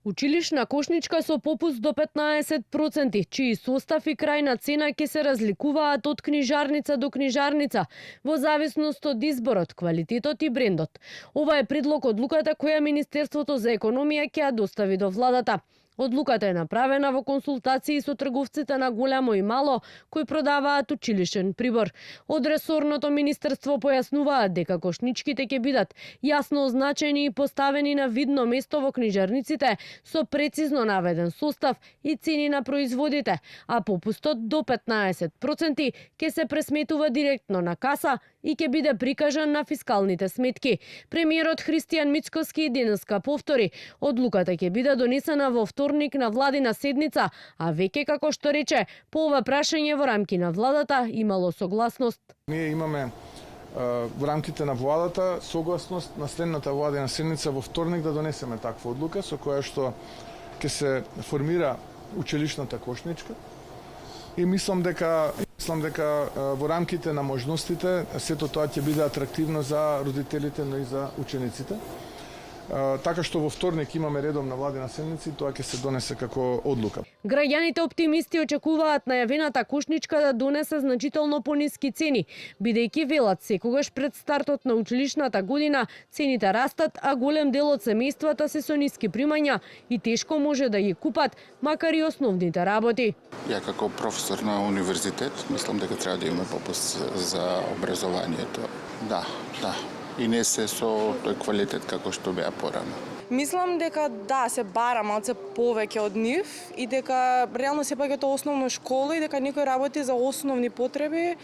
Училишна кошничка со попуст до 15%, чиј состав и крајна цена ќе се разликуваат од книжарница до книжарница, во зависност од изборот, квалитетот и брендот. Ова е предлог одлуката која Министерството за економија ќе ја достави до владата. Одлуката е направена во консултации со трговците на големо и мало кои продаваат училишен прибор. Од ресорното министерство појаснуваат дека кошничките ќе бидат јасно означени и поставени на видно место во книжарниците со прецизно наведен состав и цени на производите, а попустот до 15% ќе се пресметува директно на каса и ќе биде прикажан на фискалните сметки. Премиерот Христијан Мицкоски денеска повтори, одлуката ќе биде донесена во вторник на владина седница, а веќе како што рече, по ова прашање во рамки на владата имало согласност. Ние имаме во рамките на владата согласност на следната владина седница во вторник да донесеме таква одлука со која што ќе се формира училишната кошничка. И мислам дека во рамките на можностите сето тоа ќе биде атрактивно за родителите, но и за учениците. Така што во вторник имаме редовна владина седница и тоа ќе се донесе како одлука. Граѓаните оптимисти очекуваат најавената кошничка да донесе значително пониски цени, бидејќи велат секогаш пред стартот на училишната година цените растат, а голем дел од семејствата се со ниски примања и тешко може да ги купат, макар и основните работи. Ја како професор на универзитет мислам дека треба да имаме попуст за образованието. Да. И не се со тој квалитет како што беа порано. Мислам дека да, се бара малце повеќе од нив и дека реално се паѓато основна школа и дека некои работи за основни потреби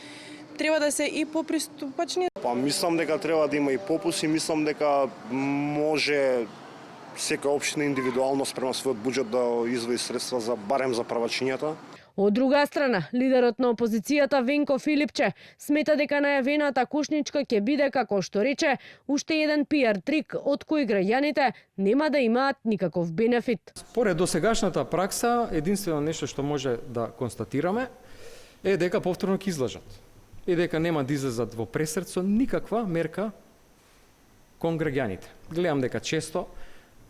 треба да се и попристапачни. Мислам дека треба да има и попуст и мислам дека може секоја општина индивидуално спрема својот буџет да извои средства за барем за првачињата. Од друга страна, лидерот на опозицијата Венко Филипче смета дека најавената кошничка ќе биде, како што рече, уште еден пиар трик од кој граѓаните нема да имаат никаков бенефит. Според досегашната пракса, единствено нешто што може да констатираме е дека повторно ќе излажат и дека нема да излезат во пресрет со никаква мерка кон граѓаните. Гледам дека често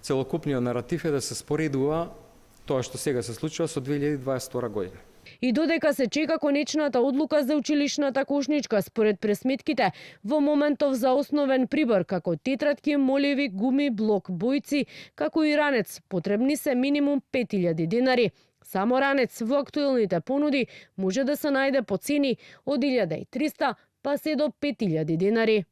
целокупниот наратив е да се споредува тоа што сега се случува со 2022 година. И додека се чека конечната одлука за училишната кошничка, според пресметките, во моментов за основен прибор, како тетратки, моливи, гуми, блок, бојци, како и ранец, потребни се минимум 5000 денари. Само ранец во актуелните понуди може да се најде по цени од 1300 па се до 5000 денари.